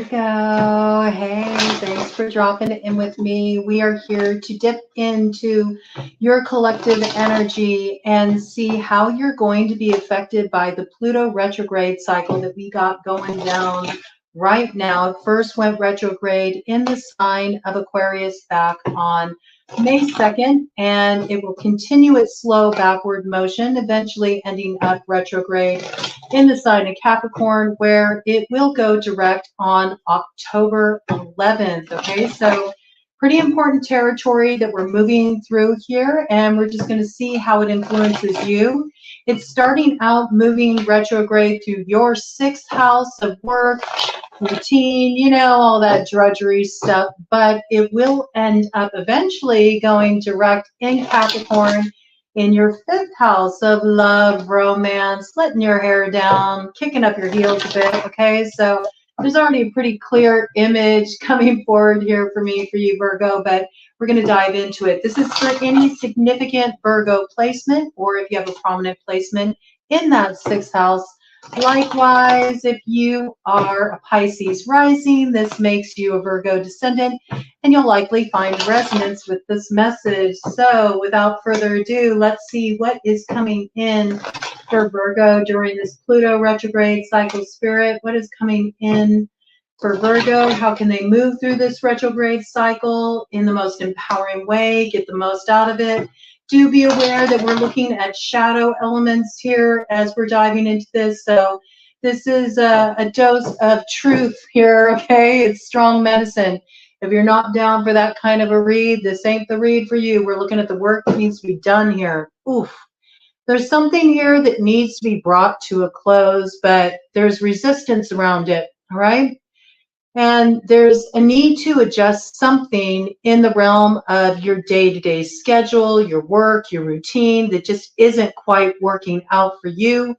Virgo, hey, thanks for dropping in with me. We are here to dip into your collective energy and see how you're going to be affected by the Pluto retrograde cycle that we got going down right now. It first went retrograde in the sign of Aquarius back on May 2nd, and it will continue its slow backward motion, eventually ending up retrograde in the sign of Capricorn, where it will go direct on October 11th. Okay, so pretty important territory that we're moving through here, and we're just going to see how it influences you. It's starting out moving retrograde through your 6th house of work, routine, you know, all that drudgery stuff, but it will end up eventually going direct in Capricorn in your 5th house of love, romance, letting your hair down, kicking up your heels a bit. Okay, so there's already a pretty clear image coming forward here for me, for you, Virgo, but we're going to dive into it. This is for any significant Virgo placement, or if you have a prominent placement in that 6th house. Likewise, if you are a Pisces rising, this makes you a Virgo descendant, and you'll likely find resonance with this message. So without further ado, let's see what is coming in for Virgo during this Pluto retrograde cycle. Spirit, what is coming in for Virgo? How can they move through this retrograde cycle in the most empowering way, get the most out of it? Do be aware that we're looking at shadow elements here as we're diving into this. So this is a dose of truth here, okay? It's strong medicine. If you're not down for that kind of a read, this ain't the read for you. We're looking at the work that needs to be done here. Oof. There's something here that needs to be brought to a close, but there's resistance around it, all right? And there's a need to adjust something in the realm of your day-to-day schedule, your work, your routine that just isn't quite working out for you.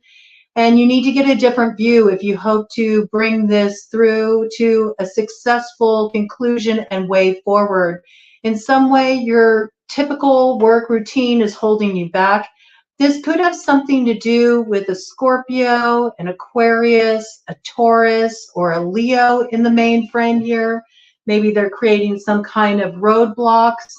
And you need to get a different view if you hope to bring this through to a successful conclusion and way forward. In some way, your typical work routine is holding you back. This could have something to do with a Scorpio, an Aquarius, a Taurus, or a Leo in the main frame here. Maybe they're creating some kind of roadblocks.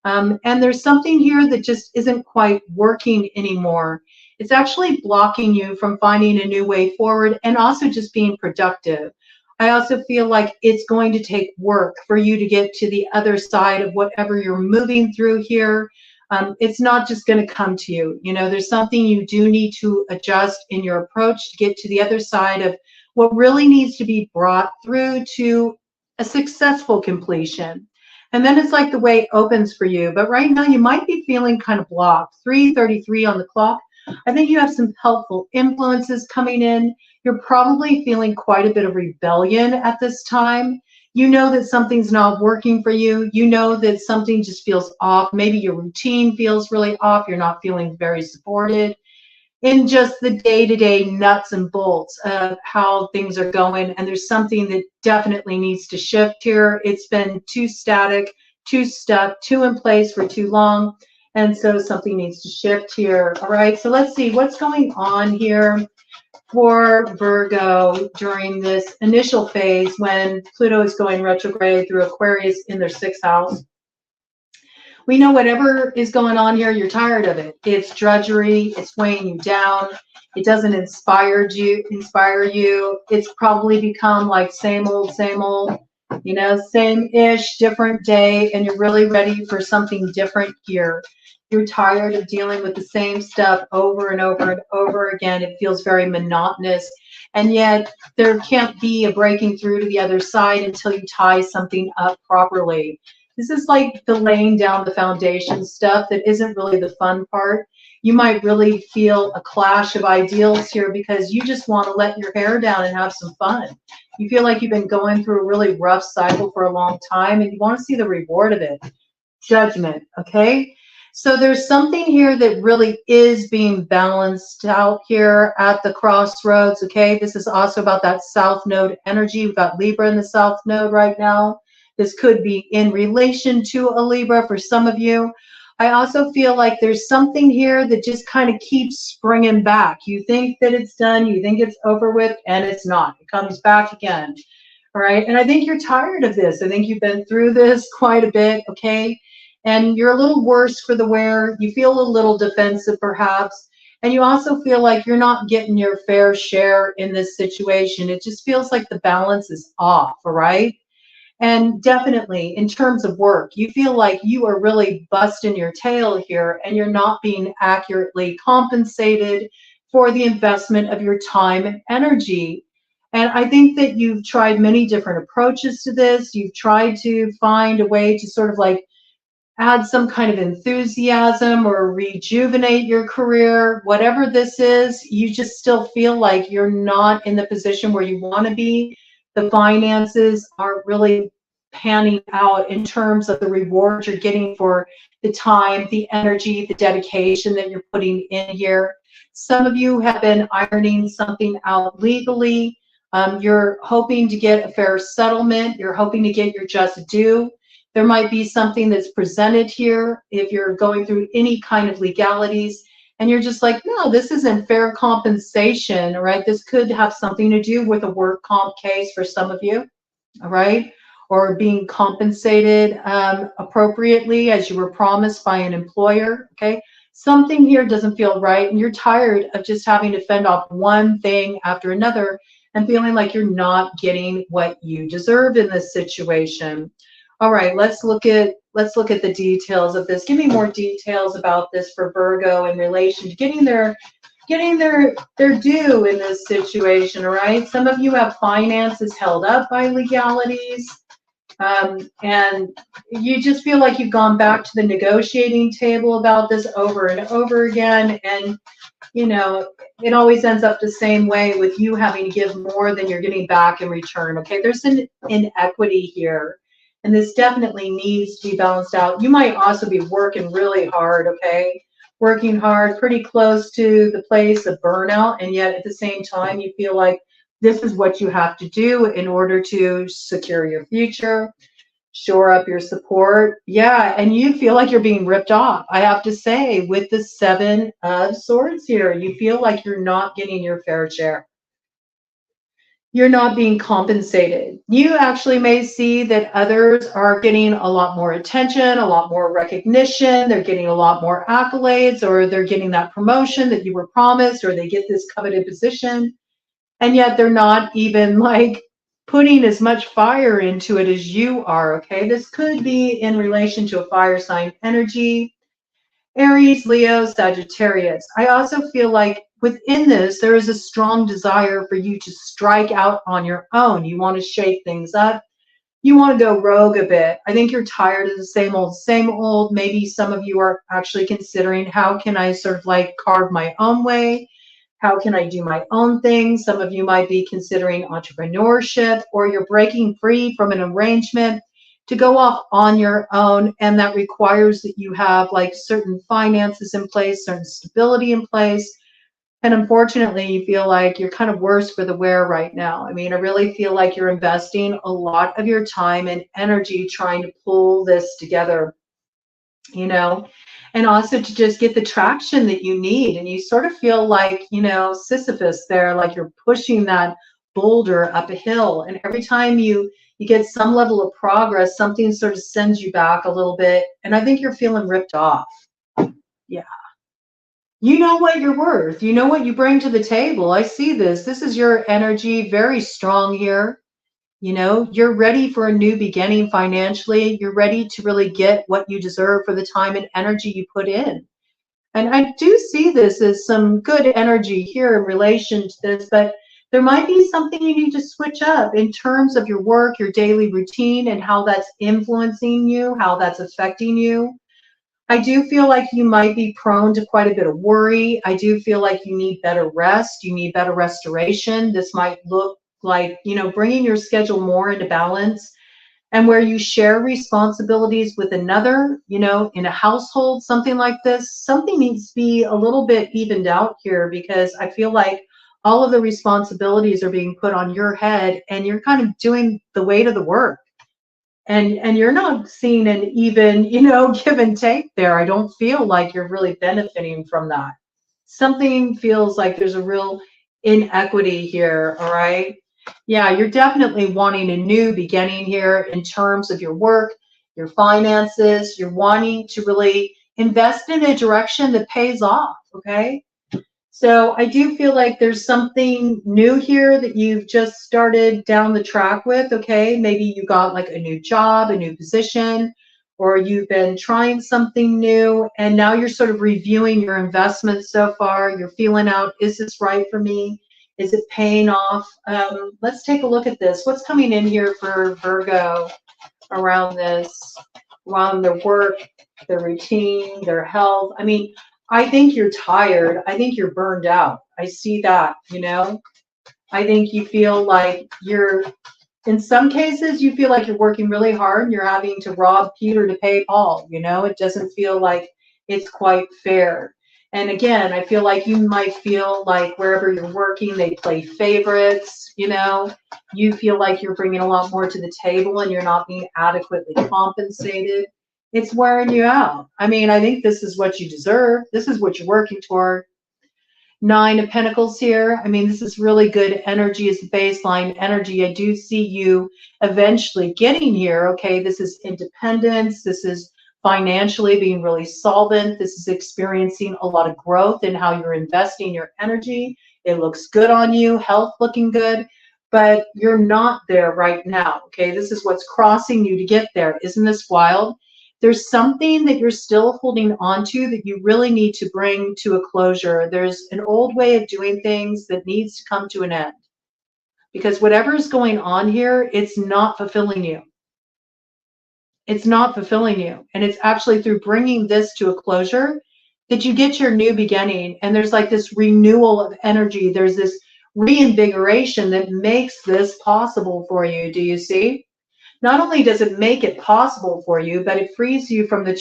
And there's something here that just isn't quite working anymore. It's actually blocking you from finding a new way forward and also just being productive. I also feel like it's going to take work for you to get to the other side of whatever you're moving through here. It's not just going to come to you. You know, there's something you do need to adjust in your approach to get to the other side of what really needs to be brought through to a successful completion. And then it's like the way opens for you. But right now you might be feeling kind of blocked. 3:33 on the clock. I think you have some helpful influences coming in. You're probably feeling quite a bit of rebellion at this time. You know that something's not working for you. You know that something just feels off. Maybe your routine feels really off. You're not feeling very supported in just the day-to-day nuts and bolts of how things are going. And there's something that definitely needs to shift here. It's been too static, too stuck, too in place for too long. And so something needs to shift here. All right, so let's see what's going on here for Virgo during this initial phase when Pluto is going retrograde through Aquarius in their 6th house. We know whatever is going on here, you're tired of it. It's drudgery. It's weighing you down. It doesn't inspire you. It's probably become like same old, you know, same-ish, different day, and you're really ready for something different here. You're tired of dealing with the same stuff over and over and over again. It feels very monotonous. And yet there can't be a breaking through to the other side until you tie something up properly. This is like the laying down the foundation stuff that isn't really the fun part. You might really feel a clash of ideals here because you just want to let your hair down and have some fun. You feel like you've been going through a really rough cycle for a long time and you want to see the reward of it. Judgment, okay? So there's something here that really is being balanced out here at the crossroads, okay? This is also about that South Node energy. We've got Libra in the South Node right now. This could be in relation to a Libra for some of you. I also feel like there's something here that just kind of keeps springing back. You think that it's done, you think it's over with, and it's not. It comes back again. All right. And I think you're tired of this. I think you've been through this quite a bit. Okay. And you're a little worse for the wear. You feel a little defensive, perhaps. And you also feel like you're not getting your fair share in this situation. It just feels like the balance is off. All right. And definitely in terms of work, you feel like you are really busting your tail here and you're not being accurately compensated for the investment of your time and energy. And I think that you've tried many different approaches to this. You've tried to find a way to sort of like add some kind of enthusiasm or rejuvenate your career. Whatever this is, you just still feel like you're not in the position where you want to be. The finances aren't really panning out in terms of the reward you're getting for the time, the energy, the dedication that you're putting in here. Some of you have been ironing something out legally. You're hoping to get a fair settlement. You're hoping to get your just due. There might be something that's presented here if you're going through any kind of legalities and you're just like, no, this isn't fair compensation, right? This could have something to do with a work comp case for some of you, all right? Or being compensated appropriately as you were promised by an employer, okay? Something here doesn't feel right and you're tired of just having to fend off one thing after another and feeling like you're not getting what you deserve in this situation. All right, let's look at the details of this. Give me more details about this for Virgo in relation to getting their due in this situation. All right, some of you have finances held up by legalities, and you just feel like you've gone back to the negotiating table about this over and over again, and you know it always ends up the same way with you having to give more than you're getting back in return. Okay, there's an inequity here. And this definitely needs to be balanced out. You might also be working really hard, okay? Working hard, pretty close to the place of burnout, and yet at the same time, you feel like this is what you have to do in order to secure your future, shore up your support. Yeah, and you feel like you're being ripped off. I have to say, with the Seven of Swords here, you feel like you're not getting your fair share. You're not being compensated. You actually may see that others are getting a lot more attention, a lot more recognition, they're getting a lot more accolades, or they're getting that promotion that you were promised, or they get this coveted position, and yet they're not even like putting as much fire into it as you are, okay? This could be in relation to a fire sign energy, Aries, Leo, Sagittarius. I also feel like within this, there is a strong desire for you to strike out on your own. You want to shake things up. You want to go rogue a bit. I think you're tired of the same old. Maybe some of you are actually considering, how can I sort of like carve my own way? How can I do my own thing? Some of you might be considering entrepreneurship, or you're breaking free from an arrangement to go off on your own, and that requires that you have like certain finances in place, certain stability in place. And unfortunately, you feel like you're kind of worse for the wear right now. I mean, I really feel like you're investing a lot of your time and energy trying to pull this together, you know, and also to just get the traction that you need. And you sort of feel like, you know, Sisyphus there, like you're pushing that boulder up a hill. And every time you get some level of progress, something sort of sends you back a little bit. And I think you're feeling ripped off. Yeah. You know what you're worth. You know what you bring to the table. I see this. This is your energy, very strong here. You know, you're ready for a new beginning financially. You're ready to really get what you deserve for the time and energy you put in. And I do see this as some good energy here in relation to this, but there might be something you need to switch up in terms of your work, your daily routine, and how that's influencing you, how that's affecting you. I do feel like you might be prone to quite a bit of worry. I do feel like you need better rest. You need better restoration. This might look like, you know, bringing your schedule more into balance, and where you share responsibilities with another, you know, in a household, something like this. Something needs to be a little bit evened out here, because I feel like all of the responsibilities are being put on your head and you're kind of doing the weight of the work. And you're not seeing an even, you know, give and take there. I don't feel like you're really benefiting from that. Something feels like there's a real inequity here, all right? Yeah, you're definitely wanting a new beginning here in terms of your work, your finances. You're wanting to really invest in a direction that pays off, okay? So I do feel like there's something new here that you've just started down the track with, okay? Maybe you got like a new job, a new position, or you've been trying something new and now you're sort of reviewing your investments so far. You're feeling out, is this right for me? Is it paying off? Let's take a look at this. What's coming in here for Virgo around this, around their work, their routine, their health? I mean, I think you're tired. I think you're burned out. I see that, you know? I think you feel like you're, in some cases, you feel like you're working really hard and you're having to rob Peter to pay Paul, you know? It doesn't feel like it's quite fair. And again, I feel like you might feel like wherever you're working, they play favorites, you know? You feel like you're bringing a lot more to the table and you're not being adequately compensated. It's wearing you out. I mean, I think this is what you deserve. This is what you're working toward. 9 of Pentacles here. I mean, this is really good energy as baseline energy. I do see you eventually getting here. Okay, this is independence. This is financially being really solvent. This is experiencing a lot of growth in how you're investing your energy. It looks good on you, health looking good, but you're not there right now. Okay, this is what's crossing you to get there. Isn't this wild? There's something that you're still holding on to that you really need to bring to a closure. There's an old way of doing things that needs to come to an end. Because whatever is going on here, it's not fulfilling you. It's not fulfilling you. And it's actually through bringing this to a closure that you get your new beginning. And there's like this renewal of energy. There's this reinvigoration that makes this possible for you. Do you see? Not only does it make it possible for you, but it frees you from it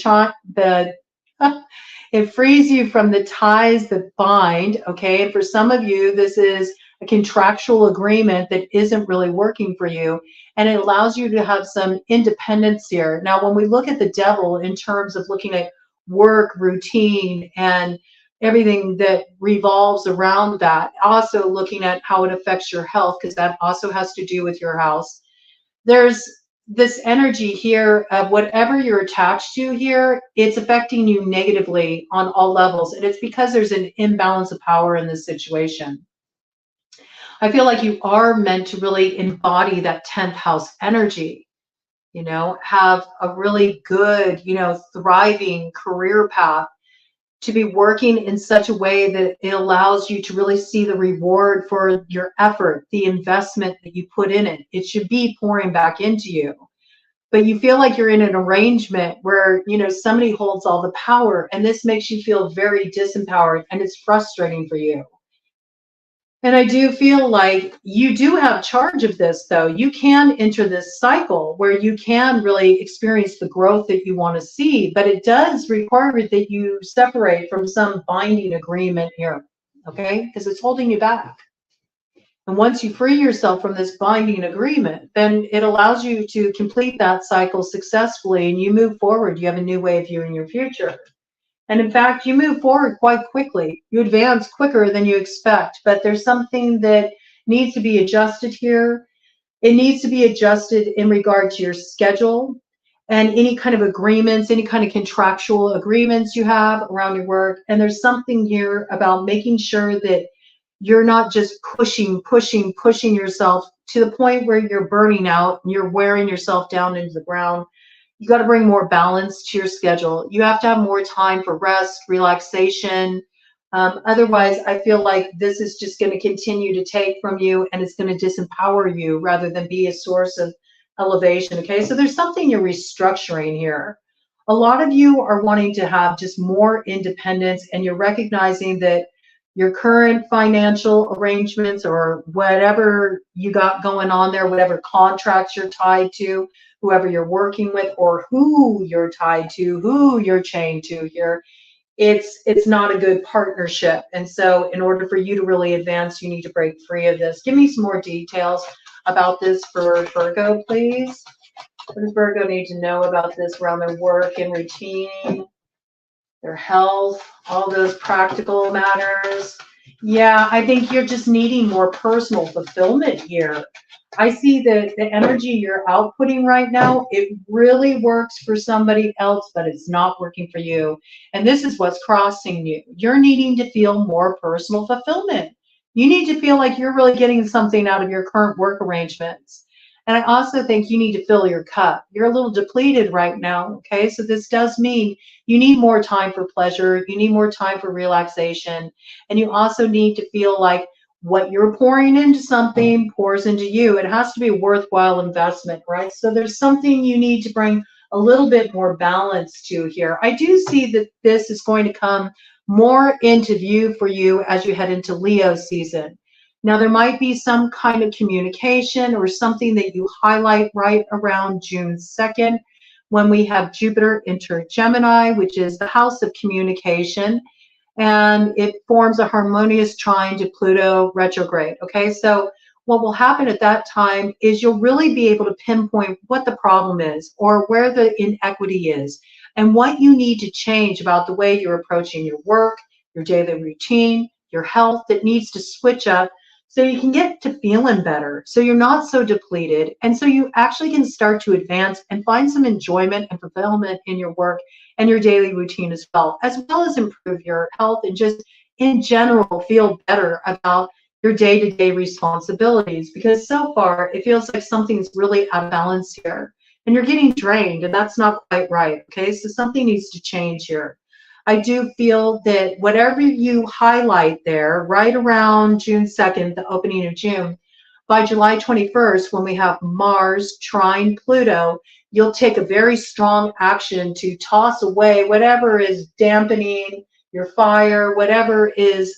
frees you from the ties that bind. Okay, and for some of you, this is a contractual agreement that isn't really working for you, and it allows you to have some independence here. Now, when we look at the devil in terms of looking at work, routine, and everything that revolves around that, also looking at how it affects your health, because that also has to do with your house. There's this energy here of whatever you're attached to here, it's affecting you negatively on all levels. And it's because there's an imbalance of power in this situation. I feel like you are meant to really embody that 10th house energy, you know, have a really good, you know, thriving career path, to be working in such a way that it allows you to really see the reward for your effort, the investment that you put in it. It should be pouring back into you. But you feel like you're in an arrangement where, you know, somebody holds all the power, and this makes you feel very disempowered, and it's frustrating for you. And I do feel like you do have charge of this, though. You can enter this cycle where you can really experience the growth that you want to see, but it does require that you separate from some binding agreement here, okay? Because it's holding you back. And once you free yourself from this binding agreement, then it allows you to complete that cycle successfully, and you move forward. You have a new way of viewing your future. And in fact, you move forward quite quickly. You advance quicker than you expect, but there's something that needs to be adjusted here. It needs to be adjusted in regard to your schedule and any kind of agreements, any kind of contractual agreements you have around your work. And there's something here about making sure that you're not just pushing yourself to the point where you're burning out and you're wearing yourself down into the ground. You got to bring more balance to your schedule. You have to have more time for rest, relaxation. Otherwise, I feel like this is just going to continue to take from you, and it's going to disempower you rather than be a source of elevation. Okay, so there's something you're restructuring here. A lot of you are wanting to have just more independence, and you're recognizing that your current financial arrangements or whatever you got going on there, whatever contracts you're tied to, whoever you're working with, or who you're tied to, who you're chained to here, it's not a good partnership. And so in order for you to really advance, you need to break free of this. Give me some more details about this for Virgo, please. What does Virgo need to know about this around their work and routine, their health, all those practical matters? Yeah, I think you're just needing more personal fulfillment here. I see that the energy you're outputting right now, it really works for somebody else, but it's not working for you. And this is what's crossing you. You're needing to feel more personal fulfillment. You need to feel like you're really getting something out of your current work arrangements. And I also think you need to fill your cup. You're a little depleted right now. Okay. So this does mean you need more time for pleasure. You need more time for relaxation. And you also need to feel like what you're pouring into something pours into you. It has to be a worthwhile investment, right? So there's something you need to bring a little bit more balance to here. I do see that this is going to come more into view for you as you head into Leo season. Now, there might be some kind of communication or something that you highlight right around June 2nd when we have Jupiter enter Gemini, which is the house of communication, and it forms a harmonious trine to Pluto retrograde. Okay, so what will happen at that time is you'll really be able to pinpoint what the problem is or where the inequity is and what you need to change about the way you're approaching your work, your daily routine, your health that needs to switch up so you can get to feeling better, so you're not so depleted, and so you actually can start to advance and find some enjoyment and fulfillment in your work and your daily routine as well as improve your health and just in general feel better about your day-to-day responsibilities, because so far it feels like something's really out of balance here and you're getting drained, and that's not quite right. Okay, so something needs to change here. I do feel that whatever you highlight there right around June 2nd, the opening of June, by July 21st, when we have Mars trine Pluto, you'll take a very strong action to toss away whatever is dampening your fire, whatever is,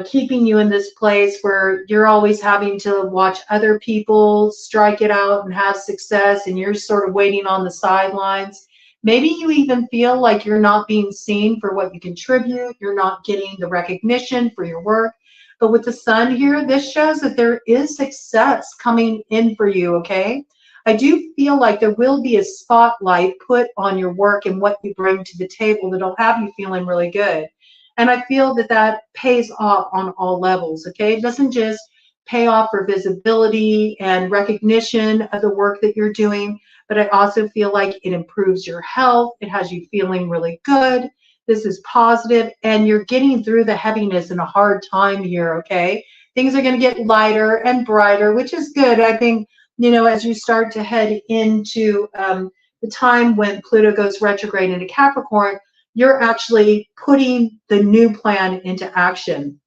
keeping you in this place where you're always having to watch other people strike it out and have success, and you're sort of waiting on the sidelines. Maybe you even feel like you're not being seen for what you contribute, you're not getting the recognition for your work. But with the sun here, this shows that there is success coming in for you, okay? I do feel like there will be a spotlight put on your work and what you bring to the table that'll have you feeling really good. And I feel that that pays off on all levels, okay? It doesn't just pay off for visibility and recognition of the work that you're doing, but I also feel like it improves your health. It has you feeling really good. This is positive, and you're getting through the heaviness in a hard time here, okay? Things are going to get lighter and brighter, which is good. I think, as you start to head into the time when Pluto goes retrograde into Capricorn, you're actually putting the new plan into action.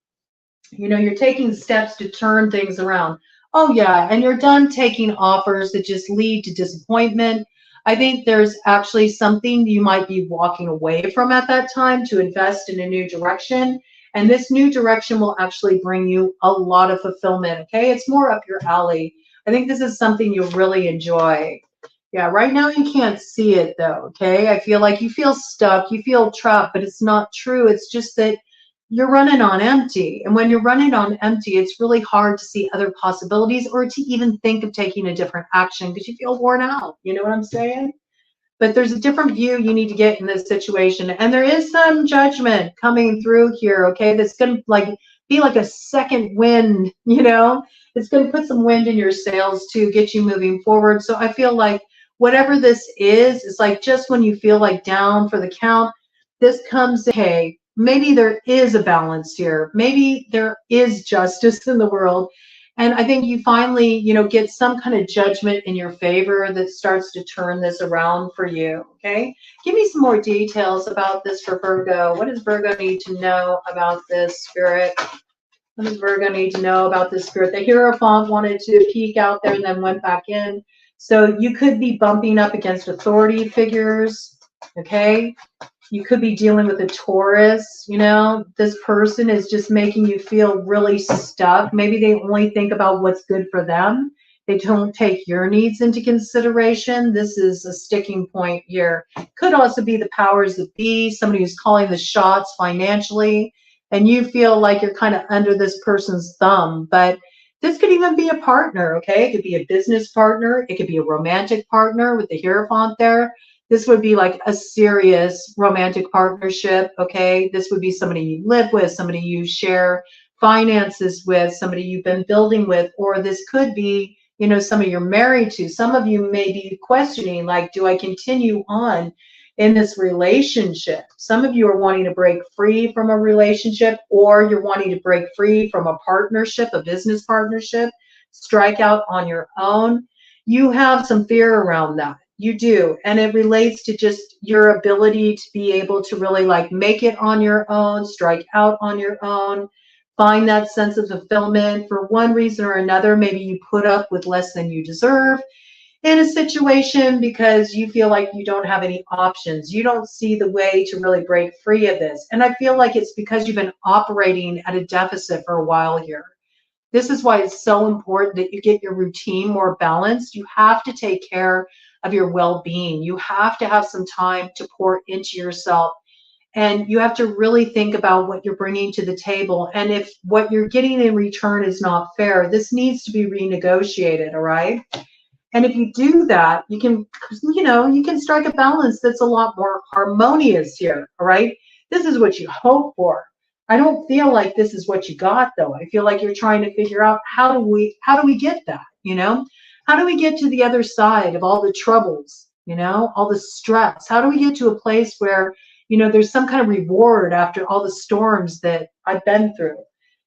You're taking steps to turn things around. Oh, yeah, and you're done taking offers that just lead to disappointment. I think there's actually something you might be walking away from at that time to invest in a new direction. And this new direction will actually bring you a lot of fulfillment, okay? It's more up your alley. I think this is something you'll really enjoy. Yeah, right now you can't see it though, okay? I feel like you feel stuck, you feel trapped, but it's not true. It's just that you're running on empty. And when you're running on empty, it's really hard to see other possibilities or to even think of taking a different action because you feel worn out. You know what I'm saying? But there's a different view you need to get in this situation. And there is some judgment coming through here, okay? That's going to be like a second wind, It's going to put some wind in your sails to get you moving forward. So I feel like whatever this is like just when you feel like down for the count, this comes, hey, maybe there is a balance here. Maybe there is justice in the world. And I think you finally, get some kind of judgment in your favor that starts to turn this around for you, okay? Give me some more details about this for Virgo. What does Virgo need to know about this, Spirit? What does Virgo need to know about this, Spirit? The Hierophant wanted to peek out there and then went back in. So you could be bumping up against authority figures, okay? You could be dealing with a Taurus, this person is just making you feel really stuck. Maybe they only think about what's good for them. They don't take your needs into consideration. This is a sticking point here. Could also be the powers that be, somebody who's calling the shots financially, and you feel like you're kind of under this person's thumb. But this could even be a partner, okay? It could be a business partner. It could be a romantic partner with the Hierophant there. This would be like a serious romantic partnership, okay? This would be somebody you live with, somebody you share finances with, somebody you've been building with, or this could be, you know, somebody you're married to. Some of you may be questioning, like, do I continue on in this relationship? Some of you are wanting to break free from a relationship, or you're wanting to break free from a partnership, a business partnership, strike out on your own. You have some fear around that. You do. And it relates to just your ability to be able to really like make it on your own, strike out on your own, find that sense of fulfillment for one reason or another. Maybe you put up with less than you deserve in a situation because you feel like you don't have any options. You don't see the way to really break free of this. And I feel like it's because you've been operating at a deficit for a while here. This is why it's so important that you get your routine more balanced. You have to take care of your well-being. You have to have some time to pour into yourself. And you have to really think about what you're bringing to the table. And if what you're getting in return is not fair, this needs to be renegotiated, all right? And if you do that, you can, you know, you can strike a balance that's a lot more harmonious here, all right? This is what you hope for. I don't feel like this is what you got, though. I feel like you're trying to figure out how do we get that, you know? How do we get to the other side of all the troubles, you know, all the stress? How do we get to a place where, you know, there's some kind of reward after all the storms that I've been through?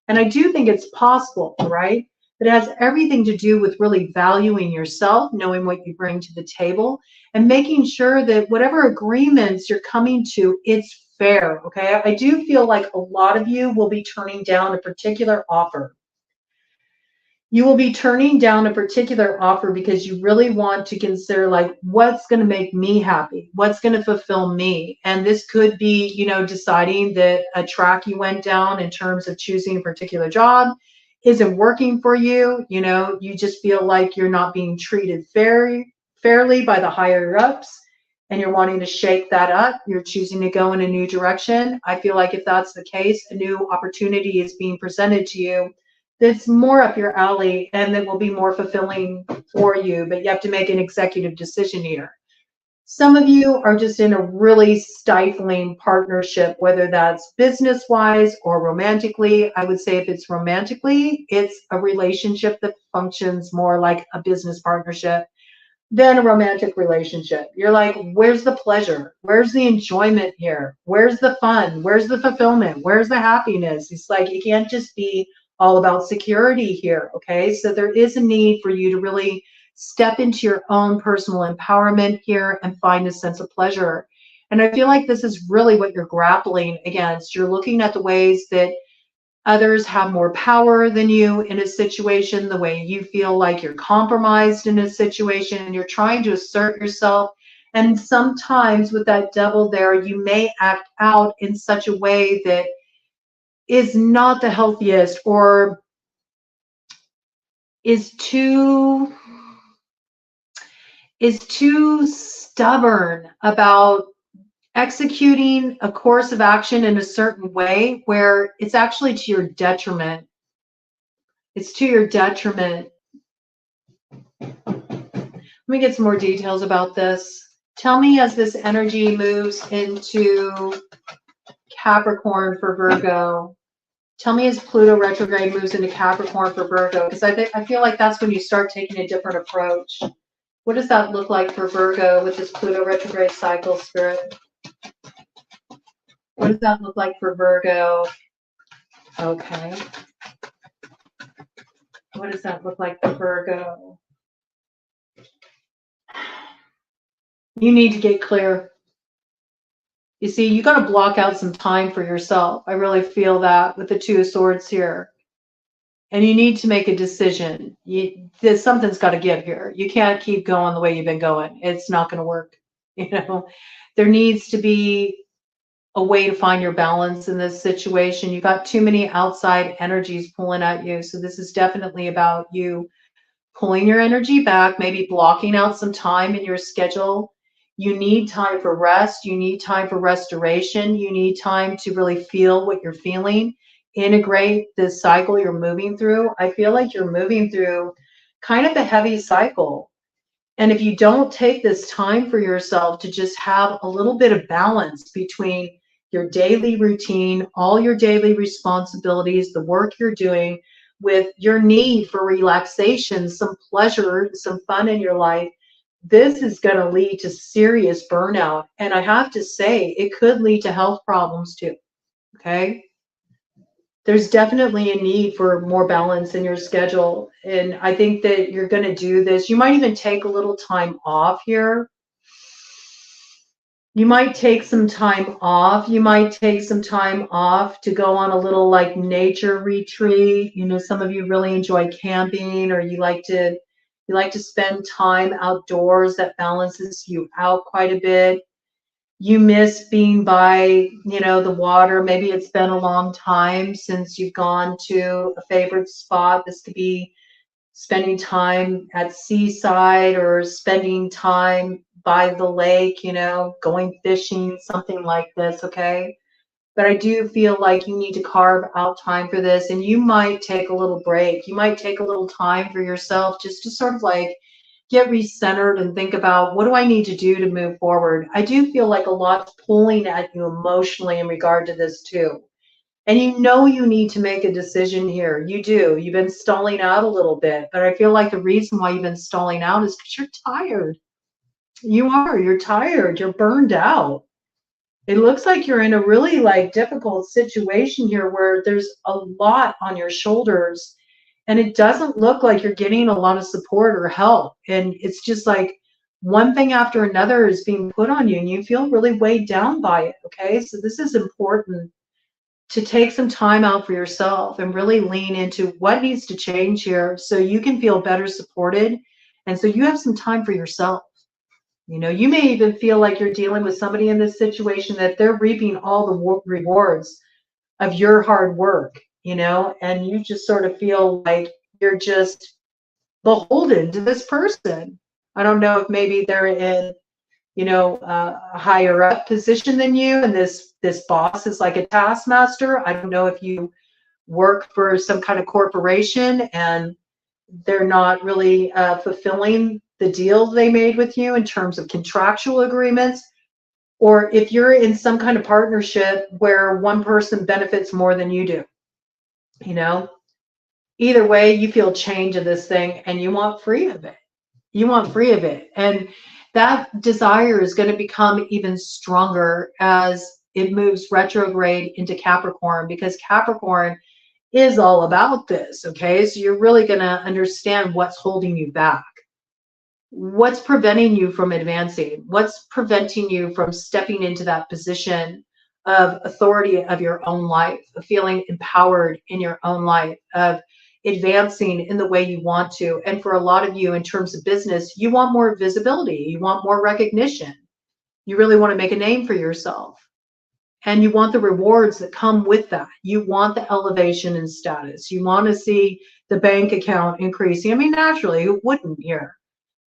And I do think it's possible, right? But it has everything to do with really valuing yourself, knowing what you bring to the table, and making sure that whatever agreements you're coming to, it's fair, okay? I do feel like a lot of you will be turning down a particular offer. You will be turning down a particular offer because you really want to consider, like, what's going to make me happy? What's going to fulfill me? And this could be, you know, deciding that a track you went down in terms of choosing a particular job isn't working for you. You know, you just feel like you're not being treated fairly by the higher ups, and you're wanting to shake that up. You're choosing to go in a new direction. I feel like if that's the case, a new opportunity is being presented to you that's more up your alley and that will be more fulfilling for you, but you have to make an executive decision here. Some of you are just in a really stifling partnership, whether that's business-wise or romantically. I would say if it's romantically, it's a relationship that functions more like a business partnership than a romantic relationship. You're like, where's the pleasure? Where's the enjoyment here? Where's the fun? Where's the fulfillment? Where's the happiness? It's like, it can't just be all about security here, okay? So there is a need for you to really step into your own personal empowerment here and find a sense of pleasure. And I feel like this is really what you're grappling against. You're looking at the ways that others have more power than you in a situation, the way you feel like you're compromised in a situation, and you're trying to assert yourself. And sometimes with that devil there, you may act out in such a way that is not the healthiest, or is too stubborn about executing a course of action in a certain way where it's actually to your detriment. It's to your detriment. Let me get some more details about this. Tell me, as this energy moves into Capricorn for Virgo, tell me as Pluto retrograde moves into Capricorn for Virgo, because I feel like that's when you start taking a different approach. What does that look like for Virgo with this Pluto retrograde cycle, Spirit? What does that look like for Virgo? Okay. What does that look like for Virgo? You need to get clear. You see, you got to block out some time for yourself. I really feel that with the Two of Swords here. And you need to make a decision. Something's got to give here. You can't keep going the way you've been going. It's not going to work. You know, there needs to be a way to find your balance in this situation. You've got too many outside energies pulling at you. So this is definitely about you pulling your energy back, maybe blocking out some time in your schedule. You need time for rest. You need time for restoration. You need time to really feel what you're feeling. Integrate this cycle you're moving through. I feel like you're moving through kind of a heavy cycle. And if you don't take this time for yourself to just have a little bit of balance between your daily routine, all your daily responsibilities, the work you're doing, with your need for relaxation, some pleasure, some fun in your life, this is going to lead to serious burnout. And I have to say, it could lead to health problems too. Okay. There's definitely a need for more balance in your schedule. And I think that you're going to do this. You might even take a little time off here. You might take some time off. You might take some time off to go on a little like nature retreat. You know, some of you really enjoy camping, or you like to spend time outdoors. That balances you out quite a bit. You miss being by, you know, the water. Maybe it's been a long time since you've gone to a favorite spot. This could be spending time at seaside or spending time by the lake, you know, going fishing, something like this, okay? But I do feel like you need to carve out time for this, and you might take a little break. You might take a little time for yourself just to sort of like get recentered and think about, what do I need to do to move forward? I do feel like a lot's pulling at you emotionally in regard to this too. And you know you need to make a decision here. You do. You've been stalling out a little bit, but I feel like the reason why you've been stalling out is because you're tired. You are. You're tired. You're burned out. It looks like you're in a really like difficult situation here where there's a lot on your shoulders, and it doesn't look like you're getting a lot of support or help. And it's just like one thing after another is being put on you, and you feel really weighed down by it. Okay. So this is important, to take some time out for yourself and really lean into what needs to change here so you can feel better supported. And so you have some time for yourself. You know, you may even feel like you're dealing with somebody in this situation that they're reaping all the rewards of your hard work, you know, and you just sort of feel like you're just beholden to this person. I don't know if maybe they're in, you know, a higher up position than you, and this boss is like a taskmaster. I don't know if you work for some kind of corporation and they're not really fulfilling the deal they made with you in terms of contractual agreements, or if you're in some kind of partnership where one person benefits more than you do. You know, either way, you feel change of this thing and you want free of it. You want free of it. And that desire is going to become even stronger as it moves retrograde into Capricorn, because Capricorn is all about this. Okay. So you're really going to understand what's holding you back. What's preventing you from advancing? What's preventing you from stepping into that position of authority of your own life, of feeling empowered in your own life, of advancing in the way you want to? And for a lot of you, in terms of business, you want more visibility, you want more recognition, you really want to make a name for yourself, and you want the rewards that come with that. You want the elevation in status, you want to see the bank account increasing. I mean, naturally, who wouldn't here?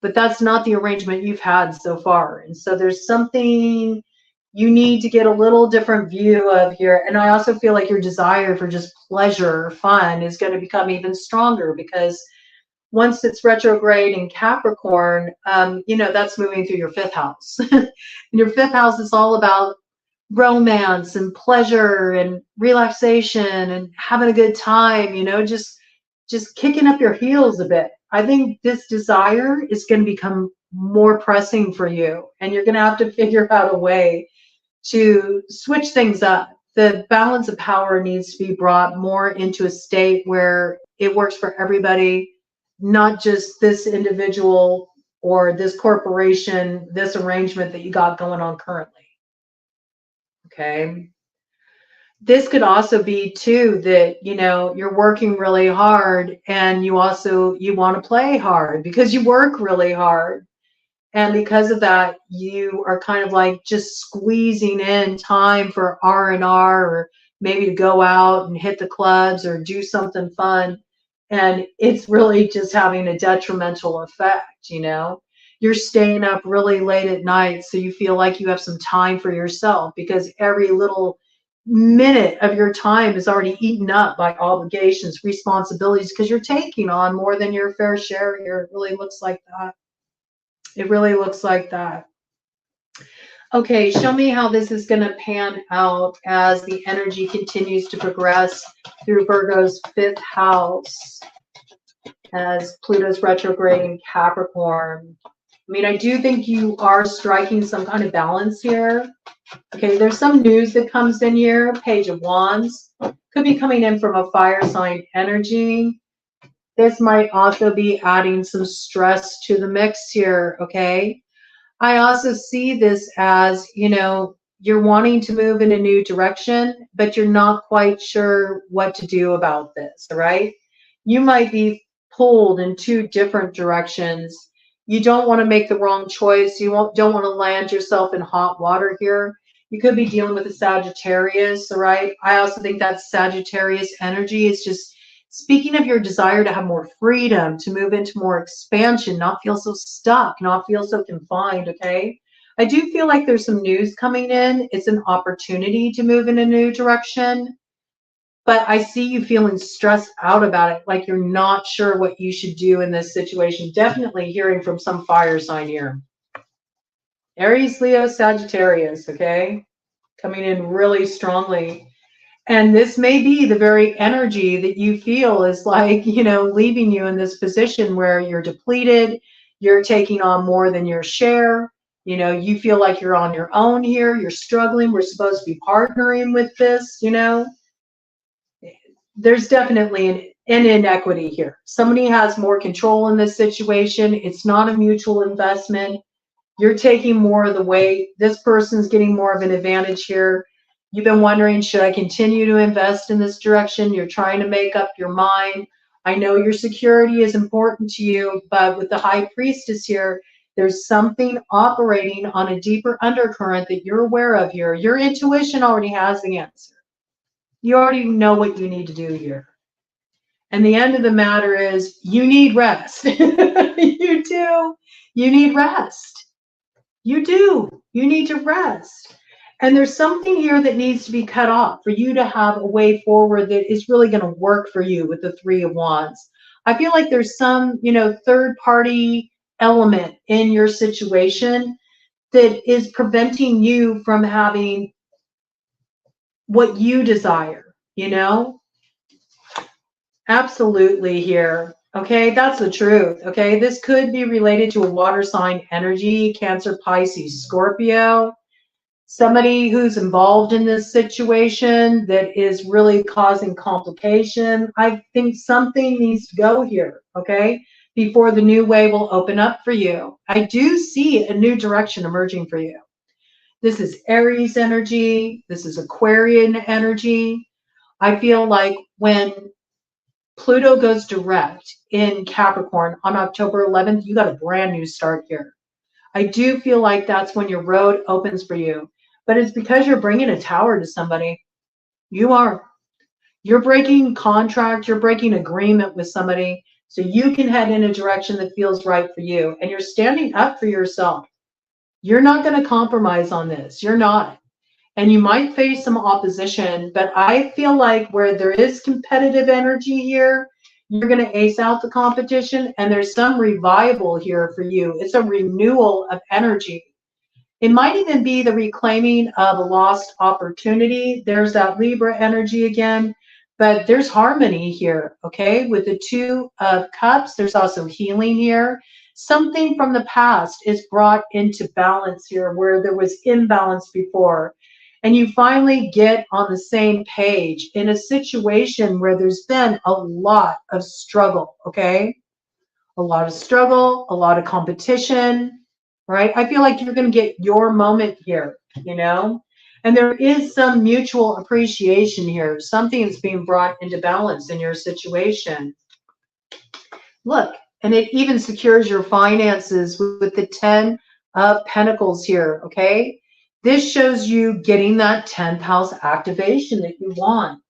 But that's not the arrangement you've had so far. And so there's something you need to get a little different view of here. And I also feel like your desire for just pleasure, fun, is going to become even stronger, because once it's retrograde in Capricorn, you know, that's moving through your fifth house. And your fifth house is all about romance and pleasure and relaxation and having a good time, you know, just kicking up your heels a bit. I think this desire is going to become more pressing for you, and you're going to have to figure out a way to switch things up. The balance of power needs to be brought more into a state where it works for everybody, not just this individual or this corporation, this arrangement that you got going on currently. Okay. This could also be too that, you know, you're working really hard and you want to play hard because you work really hard. And because of that, you are kind of like just squeezing in time for R&R, or maybe to go out and hit the clubs or do something fun. And it's really just having a detrimental effect, you know. You're staying up really late at night so you feel like you have some time for yourself, because every little minute of your time is already eaten up by obligations, responsibilities, because you're taking on more than your fair share here. It really looks like that. It really looks like that. Okay, show me how this is going to pan out as the energy continues to progress through Virgo's 5th house, as Pluto's retrograde in Capricorn. I mean, I do think you are striking some kind of balance here. Okay, there's some news that comes in here. Page of Wands. Could be coming in from a fire sign energy. This might also be adding some stress to the mix here, okay? I also see this as, you know, you're wanting to move in a new direction, but you're not quite sure what to do about this, right? You might be pulled in two different directions. You don't want to make the wrong choice. You don't want to land yourself in hot water here. You could be dealing with a Sagittarius, all right? I also think that Sagittarius energy is just speaking of your desire to have more freedom, to move into more expansion, not feel so stuck, not feel so confined, okay? I do feel like there's some news coming in. It's an opportunity to move in a new direction, but I see you feeling stressed out about it, like you're not sure what you should do in this situation. Definitely hearing from some fire sign here. Aries, Leo, Sagittarius, okay? Coming in really strongly. And this may be the very energy that you feel is like, you know, leaving you in this position where you're depleted, you're taking on more than your share. You know, you feel like you're on your own here, you're struggling. We're supposed to be partnering with this, you know. There's definitely an inequity here. Somebody has more control in this situation. It's not a mutual investment. You're taking more of the weight. This person's getting more of an advantage here. You've been wondering, should I continue to invest in this direction? You're trying to make up your mind. I know your security is important to you, but with the High Priestess here, there's something operating on a deeper undercurrent that you're aware of here. Your intuition already has the answer. You already know what you need to do here. And the end of the matter is you need rest. You do. You need rest. You do. You need to rest. And there's something here that needs to be cut off for you to have a way forward that is really going to work for you with the Three of Wands. I feel like there's some, you know, third party element in your situation that is preventing you from having what you desire, you know? Absolutely here. Okay, that's the truth. Okay, this could be related to a water sign energy, Cancer, Pisces, Scorpio. Somebody who's involved in this situation that is really causing complication. I think something needs to go here, okay, before the new way will open up for you. I do see a new direction emerging for you. This is Aries energy. This is Aquarian energy. I feel like when Pluto goes direct in Capricorn on October 11th, you got a brand new start here. I do feel like that's when your road opens for you, but it's because you're bringing a tower to somebody. You are. You're breaking contract, you're breaking agreement with somebody so you can head in a direction that feels right for you, and you're standing up for yourself. You're not going to compromise on this. You're not. And you might face some opposition, but I feel like where there is competitive energy here, you're going to ace out the competition, and there's some revival here for you. It's a renewal of energy. It might even be the reclaiming of a lost opportunity. There's that Libra energy again, but there's harmony here, okay? With the Two of Cups, there's also healing here. Something from the past is brought into balance here where there was imbalance before. And you finally get on the same page in a situation where there's been a lot of struggle, okay? A lot of struggle, a lot of competition, right? I feel like you're going to get your moment here, you know? And there is some mutual appreciation here. Something is being brought into balance in your situation. Look, and it even secures your finances with the 10 of Pentacles here, okay? This shows you getting that 10th house activation that you want.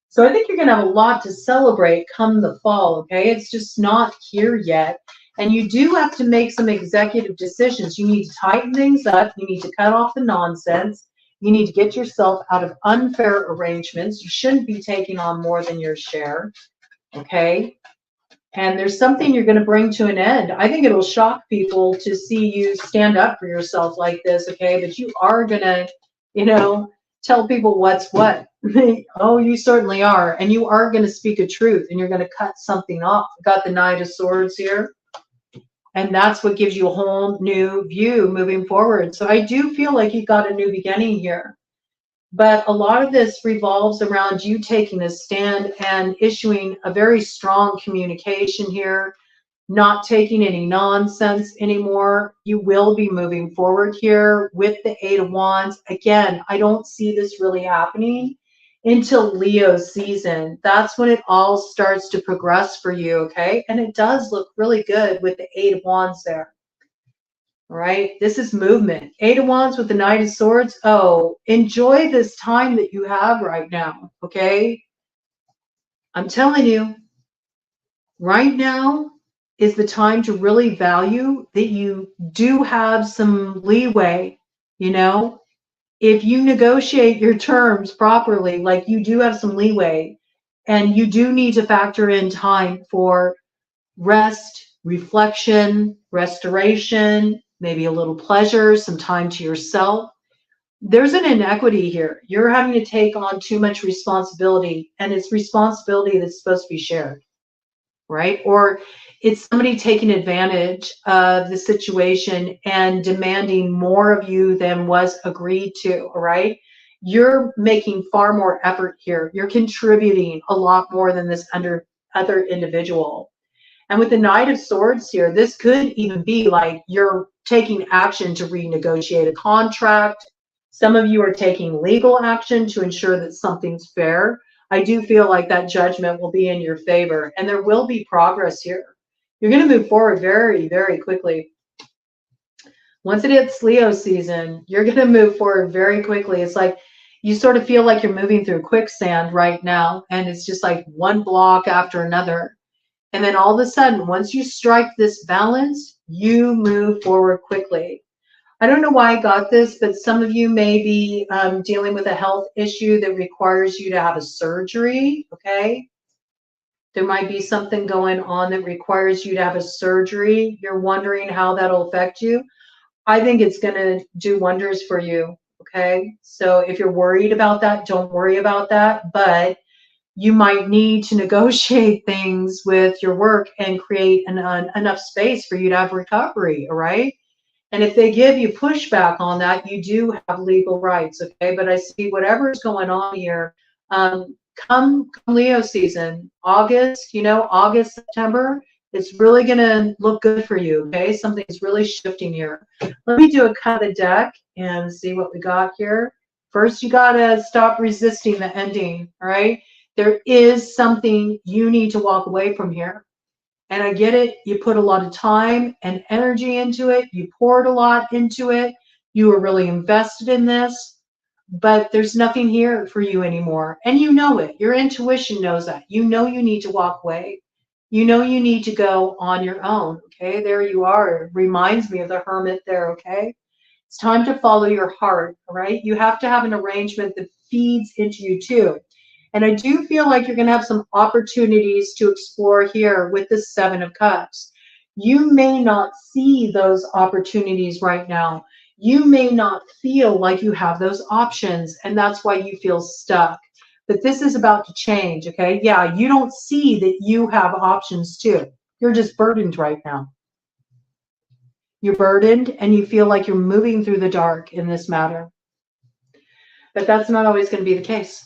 So I think you're going to have a lot to celebrate come the fall, okay? It's just not here yet. And you do have to make some executive decisions. You need to tighten things up. You need to cut off the nonsense. You need to get yourself out of unfair arrangements. You shouldn't be taking on more than your share, okay? And there's something you're going to bring to an end. I think it'll shock people to see you stand up for yourself like this, okay? But you are going to, you know, tell people what's what. Oh, you certainly are. And you are going to speak a truth, and you're going to cut something off. Got the Knight of Swords here. And that's what gives you a whole new view moving forward. So I do feel like you got a new beginning here. But a lot of this revolves around you taking a stand and issuing a very strong communication here, not taking any nonsense anymore. You will be moving forward here with the Eight of Wands. Again, I don't see this really happening until Leo season. That's when it all starts to progress for you, okay? And it does look really good with the Eight of Wands there. All right, this is movement. Eight of Wands with the Knight of Swords. Oh, enjoy this time that you have right now, okay? I'm telling you, right now is the time to really value that you do have some leeway, you know? If you negotiate your terms properly, like you do have some leeway, and you do need to factor in time for rest, reflection, restoration, maybe a little pleasure, some time to yourself. There's an inequity here. You're having to take on too much responsibility, and it's responsibility that's supposed to be shared, right? Or it's somebody taking advantage of the situation and demanding more of you than was agreed to, all right? You're making far more effort here. You're contributing a lot more than this other individual. And with the Knight of Swords here, this could even be like you're taking action to renegotiate a contract. Some of you are taking legal action to ensure that something's fair. I do feel like that judgment will be in your favor, and there will be progress here. You're going to move forward very, very quickly. Once it hits Leo season, you're going to move forward very quickly. It's like you sort of feel like you're moving through quicksand right now, and it's just like one block after another. And then all of a sudden, once you strike this balance, you move forward quickly. I don't know why I got this, but some of you may be dealing with a health issue that requires you to have a surgery, okay? There might be something going on that requires you to have a surgery. You're wondering how that'll affect you. I think it's going to do wonders for you, okay? So if you're worried about that, don't worry about that. But you might need to negotiate things with your work and create enough space for you to have recovery, all right? And if they give you pushback on that, you do have legal rights, okay? But I see whatever's going on here, come Leo season, August, August, September, it's really going to look good for you, okay? Something's really shifting here. Let me do a cut of the deck and see what we got here. First, you got to stop resisting the ending, all right? There is something you need to walk away from here. And I get it. You put a lot of time and energy into it. You poured a lot into it. You were really invested in this, but there's nothing here for you anymore. And you know it. Your intuition knows that. You know you need to walk away. You know you need to go on your own. Okay, there you are. It reminds me of the hermit there. Okay, it's time to follow your heart. All right, you have to have an arrangement that feeds into you too. And I do feel like you're going to have some opportunities to explore here with the Seven of Cups. You may not see those opportunities right now. You may not feel like you have those options, and that's why you feel stuck. But this is about to change, okay? Yeah, you don't see that you have options too. You're just burdened right now. You're burdened, and you feel like you're moving through the dark in this matter. But that's not always going to be the case.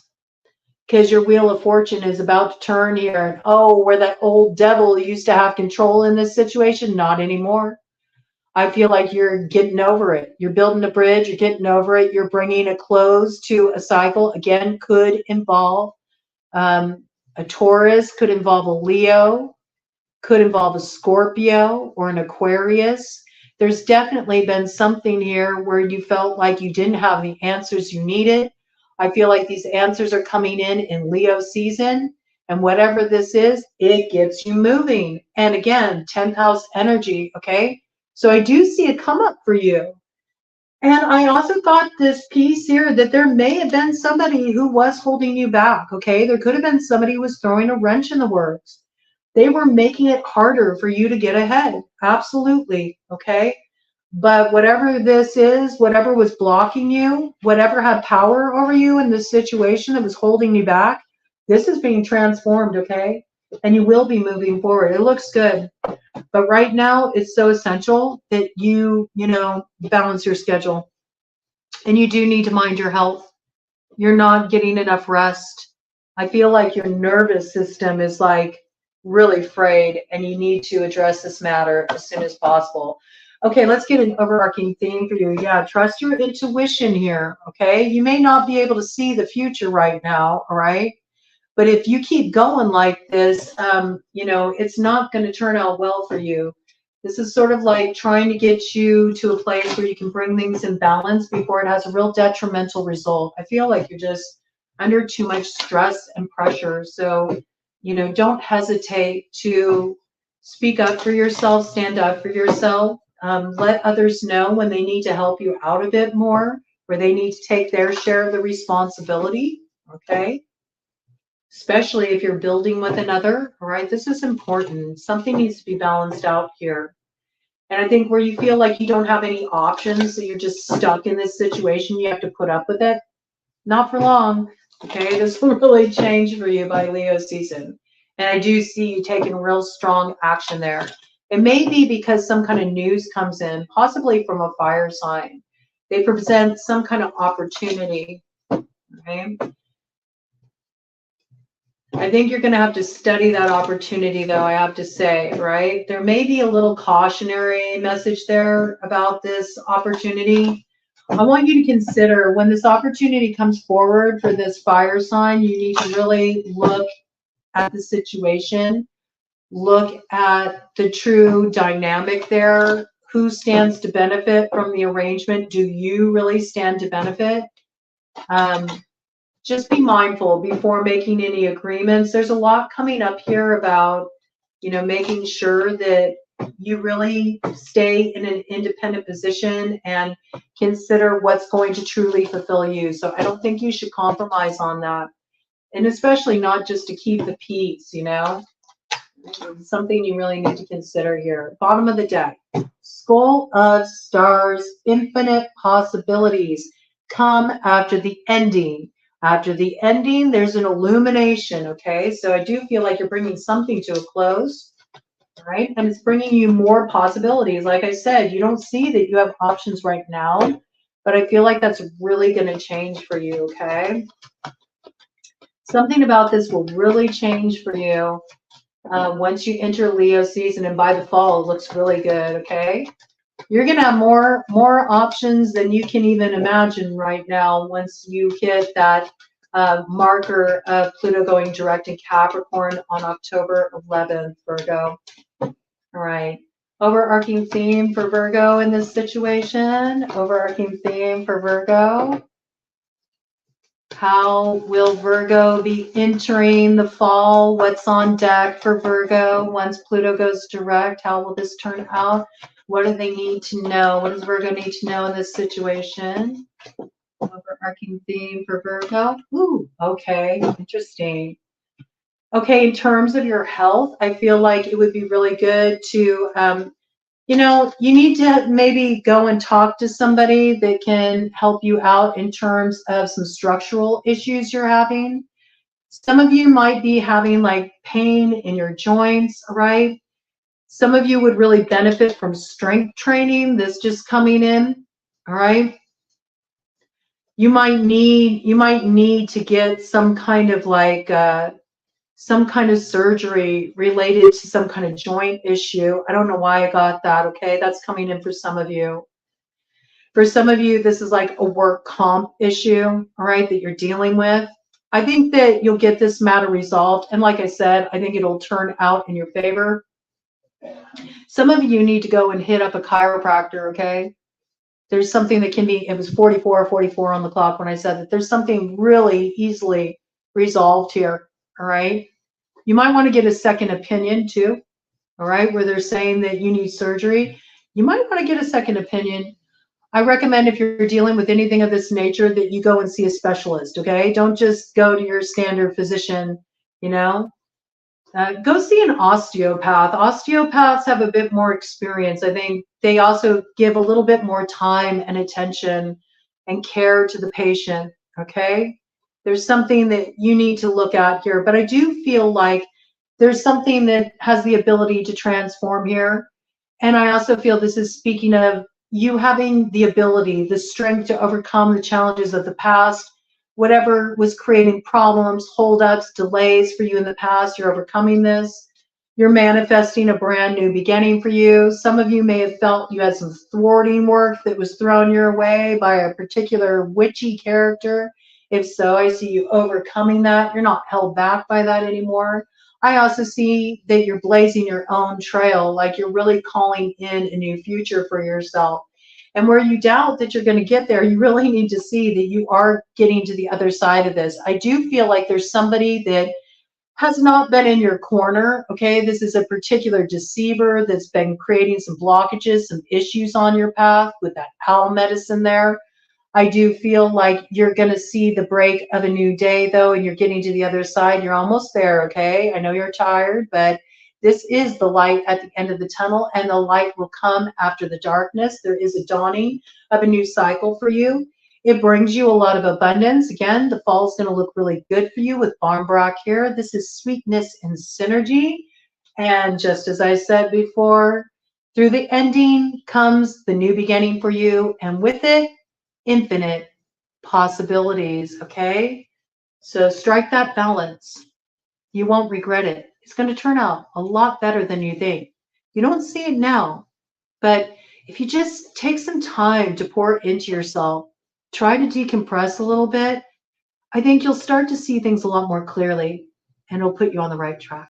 Because your wheel of fortune is about to turn here. And oh, where that old devil used to have control in this situation, not anymore. I feel like you're getting over it. You're building a bridge. You're getting over it. You're bringing a close to a cycle. Again, could involve a Taurus, could involve a Leo, could involve a Scorpio or an Aquarius. There's definitely been something here where you felt like you didn't have the answers you needed. I feel like these answers are coming in Leo season, and whatever this is, it gets you moving. And again, 10th house energy, okay? So I do see a come up for you. And I also got this piece here that there may have been somebody who was holding you back, okay? There could have been somebody who was throwing a wrench in the works. They were making it harder for you to get ahead. Absolutely. Okay. But whatever this is, whatever was blocking you, whatever had power over you in this situation that was holding you back, this is being transformed, okay? And you will be moving forward. It looks good. But right now, it's so essential that you balance your schedule. And you do need to mind your health. You're not getting enough rest. I feel like your nervous system is like really frayed, and you need to address this matter as soon as possible. Okay, let's get an overarching theme for you. Yeah, trust your intuition here, okay? You may not be able to see the future right now, all right? But if you keep going like this, it's not going to turn out well for you. This is sort of like trying to get you to a place where you can bring things in balance before it has a real detrimental result. I feel like you're just under too much stress and pressure. So, don't hesitate to speak up for yourself, stand up for yourself. Let others know when they need to help you out a bit more, where they need to take their share of the responsibility, okay? Especially if you're building with another, all right? This is important. Something needs to be balanced out here. And I think where you feel like you don't have any options, so you're just stuck in this situation, you have to put up with it. Not for long, okay? This will really change for you by Leo season. And I do see you taking real strong action there. It may be because some kind of news comes in, possibly from a fire sign. They present some kind of opportunity, okay? I think you're going to have to study that opportunity, though, I have to say, right? There may be a little cautionary message there about this opportunity. I want you to consider when this opportunity comes forward for this fire sign, you need to really look at the situation, look at the true dynamic there. Who stands to benefit from the arrangement? Do you really stand to benefit? Just be mindful before making any agreements. There's a lot coming up here about, making sure that you really stay in an independent position and consider what's going to truly fulfill you. So I don't think you should compromise on that. And especially not just to keep the peace, It's something you really need to consider here. Bottom of the deck, Skull of Stars, infinite possibilities come after the ending. After the ending, there's an illumination, okay? So I do feel like you're bringing something to a close, all right? And it's bringing you more possibilities. Like I said, you don't see that you have options right now, but I feel like that's really going to change for you, okay? Something about this will really change for you once you enter Leo season, and by the fall, it looks really good, okay? You're going to have more options than you can even imagine right now once you hit that marker of Pluto going direct in Capricorn on October 11th, Virgo. All right. Overarching theme for Virgo in this situation. Overarching theme for Virgo. How will Virgo be entering the fall? What's on deck for Virgo once Pluto goes direct? How will this turn out? What do they need to know? What does Virgo need to know in this situation? Overarching theme for Virgo. Ooh, okay, interesting. Okay, in terms of your health, I feel like it would be really good to, you need to maybe go and talk to somebody that can help you out in terms of some structural issues you're having. Some of you might be having like pain in your joints, right? Some of you would really benefit from strength training. This just coming in, all right? You might need to get some kind of like some kind of surgery related to some kind of joint issue. I don't know why I got that, okay? That's coming in for some of you. For some of you, this is like a work comp issue, all right, that you're dealing with. I think that you'll get this matter resolved. And like I said, I think it'll turn out in your favor. Some of you need to go and hit up a chiropractor, okay? There's something that can be, it was 44 on the clock when I said that there's something really easily resolved here, all right? You might want to get a second opinion too, all right, where they're saying that you need surgery. You might want to get a second opinion. I recommend if you're dealing with anything of this nature that you go and see a specialist, okay? Don't just go to your standard physician, Go see an osteopath. Osteopaths have a bit more experience. I think they also give a little bit more time and attention and care to the patient. Okay. There's something that you need to look at here, but I do feel like there's something that has the ability to transform here. And I also feel this is speaking of you having the ability, the strength to overcome the challenges of the past. Whatever was creating problems, holdups, delays for you in the past, you're overcoming this. You're manifesting a brand new beginning for you. Some of you may have felt you had some thwarting work that was thrown your way by a particular witchy character. If so, I see you overcoming that. You're not held back by that anymore. I also see that you're blazing your own trail, like you're really calling in a new future for yourself. And where you doubt that you're going to get there, you really need to see that you are getting to the other side of this. I do feel like there's somebody that has not been in your corner. Okay, this is a particular deceiver that's been creating some blockages, some issues on your path with that owl medicine there. I do feel like you're going to see the break of a new day, though, and you're getting to the other side. You're almost there, okay? I know you're tired, but this is the light at the end of the tunnel, and the light will come after the darkness. There is a dawning of a new cycle for you. It brings you a lot of abundance. Again, the fall is going to look really good for you with Barnbrock here. This is sweetness and synergy. And just as I said before, through the ending comes the new beginning for you, and with it, infinite possibilities. Okay, so strike that balance. You won't regret it. It's going to turn out a lot better than you think. You don't see it now, but if you just take some time to pour into yourself, try to decompress a little bit, I think you'll start to see things a lot more clearly, and it'll put you on the right track.